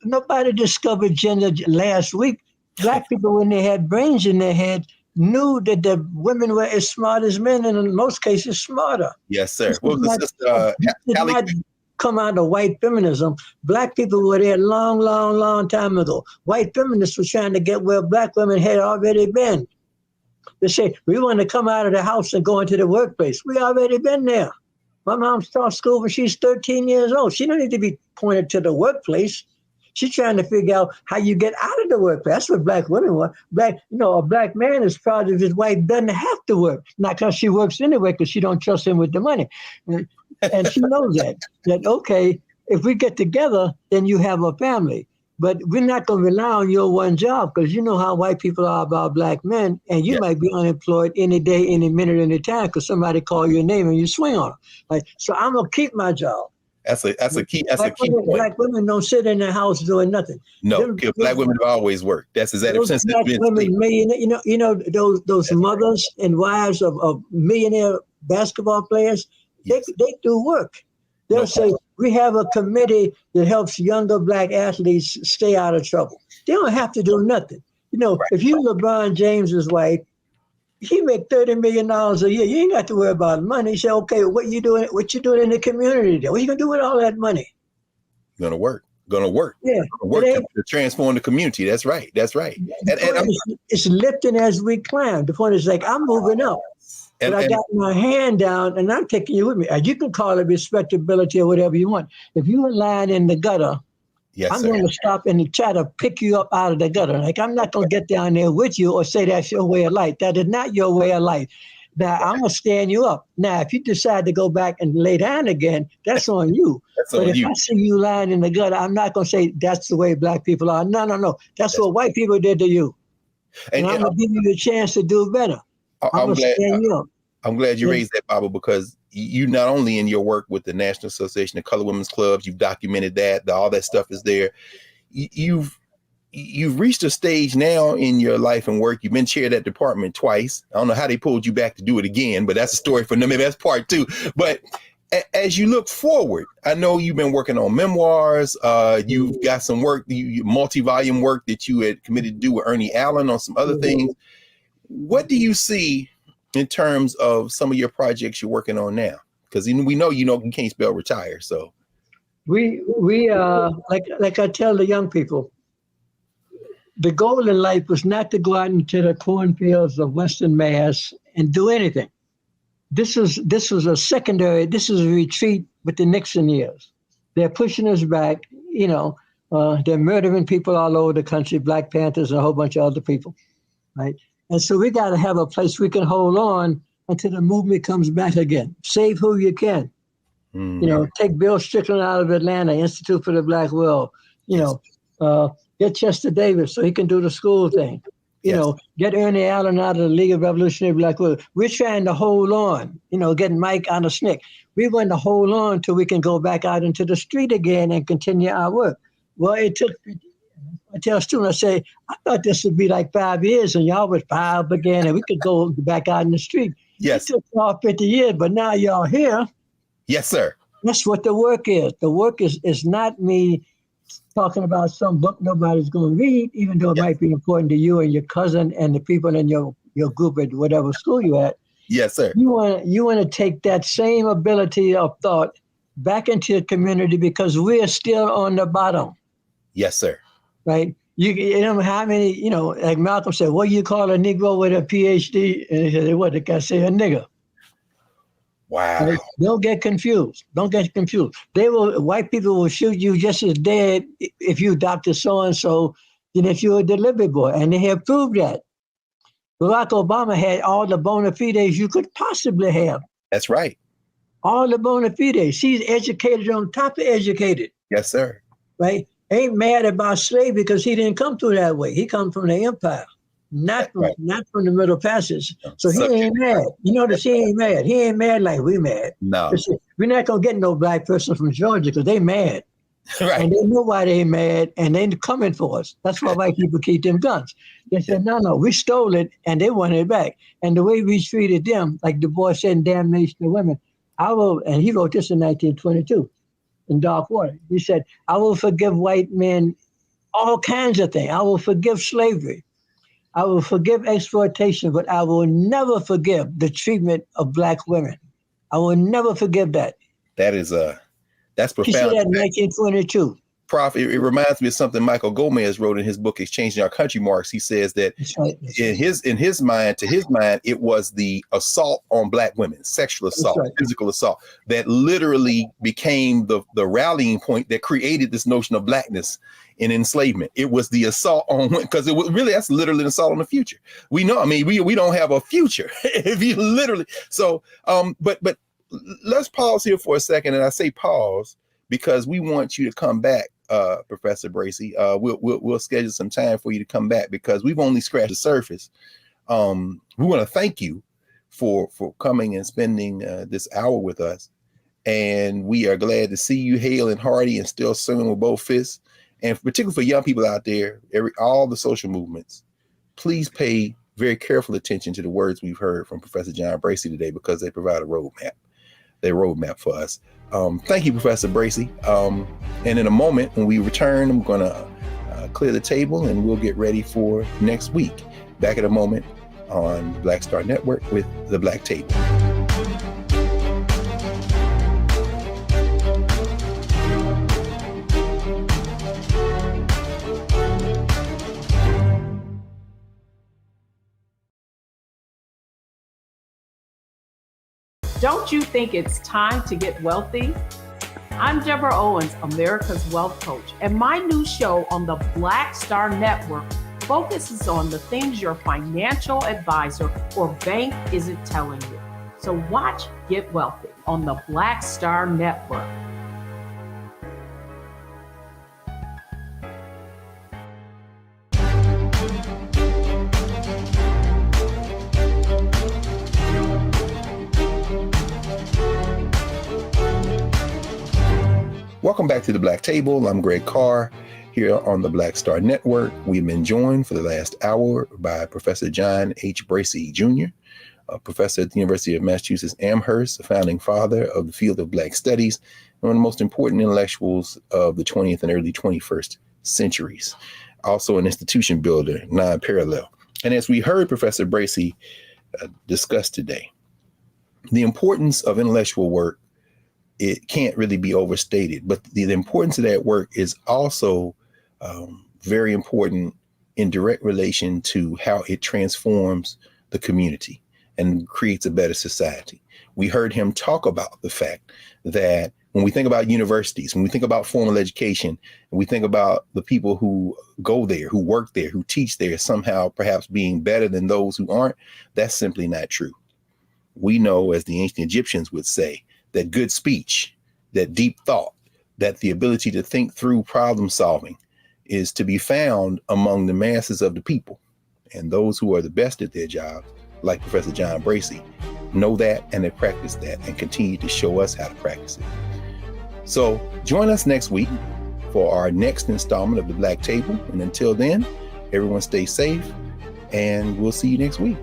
Nobody discovered gender last week. Black people, when they had brains in their head, knew that the women were as smart as men, and in most cases smarter. Yes, sir. This did not come out of white feminism. Black people were there long time ago. White feminists were trying to get where Black women had already been. They say, we want to come out of the house and go into the workplace. We already been there. My mom started school when she's 13 years old. She don't need to be pointed to the workplace. She's trying to figure out how you get out of the workplace. That's what Black women want. A Black man is proud of his wife doesn't have to work. Not because she works anyway, because she don't trust him with the money. And she knows that, okay, if we get together, then you have a family. But we're not going to rely on your one job, because you know how white people are about Black men, and you might be unemployed any day, any minute, any time, because somebody call your name and you swing on them. So I'm going to keep my job. That's a key point. Black women don't sit in their house doing nothing. No, Black women have always worked. That's exactly since Black women, those mothers and wives of millionaire basketball players, they do work. They'll say, we have a committee that helps younger Black athletes stay out of trouble. They don't have to do nothing. If you LeBron James's wife, he make $30 million a year. You ain't got to worry about money. You say, okay, what you doing in the community? What you gonna do with all that money? Gonna work. Yeah, work to transform the community. That's right. It's lifting as we climb. The point is, like, I'm moving up. But I got my hand down and I'm taking you with me. You can call it respectability or whatever you want. If you're lying in the gutter, I'm going to stop and try to pick you up out of the gutter. Like, I'm not going to get down there with you or say that's your way of life. That is not your way of life. Now, I'm going to stand you up. Now, if you decide to go back and lay down again, that's on you. But if I see you lying in the gutter, I'm not going to say that's the way Black people are. No. That's what white people did to you. And I'm going to give you a chance to do better. I'm glad you raised that, Baba, because you not only in your work with the National Association of Colored Women's Clubs, you've documented that, all that stuff is there. You've reached a stage now in your life and work. You've been chair of that department twice. I don't know how they pulled you back to do it again, but that's a story for them. Maybe that's part 2. But as you look forward, I know you've been working on memoirs. You've got some work, multi-volume work that you had committed to do with Ernie Allen on some other things. What do you see in terms of some of your projects you're working on now? Because we know you can't spell retire. So we like I tell the young people, the goal in life was not to go out into the cornfields of Western Mass and do anything. This was a secondary. This is a retreat with the Nixon years. They're pushing us back. They're murdering people all over the country, Black Panthers and a whole bunch of other people, right? And so we got to have a place we can hold on until the movement comes back again. Save who you can. Take Bill Strickland out of Atlanta, Institute for the Black World. Get Chester Davis so he can do the school thing. Get Ernie Allen out of the League of Revolutionary Black World. We're trying to hold on, getting Mike out of SNCC. We're going to hold on till we can go back out into the street again and continue our work. Well, it took 50 years. I tell students, I say, I thought this would be like 5 years and y'all would file up again and we could go back out in the street. Yes. It took all 50 years, but now y'all here. Yes, sir. That's what the work is. The work is not me talking about some book nobody's going to read, even though it might be important to you and your cousin and the people in your group at whatever school you're at. Yes, sir. You want to take that same ability of thought back into the community because we're still on the bottom. Yes, sir. right? You know how many, like Malcolm said, what do you call a Negro with a PhD? And he said, what, the guy say a nigger. Wow. Right? Don't get confused. Don't get confused. White people will shoot you just as dead if you Dr. So-and-so than if you're a delivery boy. And they have proved that. Barack Obama had all the bona fides you could possibly have. That's right. All the bona fides. He's educated on top of educated. Yes, sir. Right? Ain't mad about slavery because he didn't come through that way. He come from the empire, not from the Middle Passage. So he ain't mad. You notice he ain't mad. He ain't mad like we mad. No. We're not going to get no black person from Georgia because they mad. Right. And they know why they mad and they coming for us. That's why white people keep them guns. They said, no, we stole it and they wanted it back. And the way we treated them, like Du Bois said in Damnation of Women, and he wrote this in 1922 in Dark Water. He said, I will forgive white men all kinds of things. I will forgive slavery. I will forgive exploitation, but I will never forgive the treatment of black women. I will never forgive that. That's profound. He said that in 1922. Prof, it reminds me of something Michael Gomez wrote in his book, Exchanging Our Country Marks. He says that in his mind, it was the assault on black women, sexual assault, physical assault, that literally became the rallying point that created this notion of blackness in enslavement. It was the assault on, because it was really, that's literally an assault on the future. We know, I mean, we don't have a future if you literally. So, but let's pause here for a second. And I say pause because we want you to come back, Professor Bracey. We'll schedule some time for you to come back because we've only scratched the surface. We want to thank you for coming and spending this hour with us. And we are glad to see you hale and hearty and still swinging with both fists. And particularly for young people out there, all the social movements, please pay very careful attention to the words we've heard from Professor John Bracey today because they provide a roadmap. Their roadmap for us. Thank you, Professor Bracey. And in a moment, when we return, I'm going to clear the table and we'll get ready for next week. Back in a moment on Black Star Network with The Black Table. Don't you think it's time to get wealthy? I'm Deborah Owens, America's Wealth Coach, and my new show on the Black Star Network focuses on the things your financial advisor or bank isn't telling you. So watch Get Wealthy on the Black Star Network. Welcome back to the Black Table. I'm Greg Carr here on the Black Star Network. We've been joined for the last hour by Professor John H. Bracey Jr., a professor at the University of Massachusetts Amherst, a founding father of the field of Black studies, and one of the most important intellectuals of the 20th and early 21st centuries. Also an institution builder, non-parallel. And as we heard Professor Bracey discuss today, the importance of intellectual work, it can't really be overstated, but the importance of that work is also very important in direct relation to how it transforms the community and creates a better society. We heard him talk about the fact that when we think about universities, when we think about formal education, and we think about the people who go there, who work there, who teach there, somehow perhaps being better than those who aren't, that's simply not true. We know, as the ancient Egyptians would say, that good speech, that deep thought, that the ability to think through problem solving is to be found among the masses of the people. And those who are the best at their jobs, like Professor John Bracey, know that and they practice that and continue to show us how to practice it. So join us next week for our next installment of The Black Table. And until then, everyone stay safe and we'll see you next week.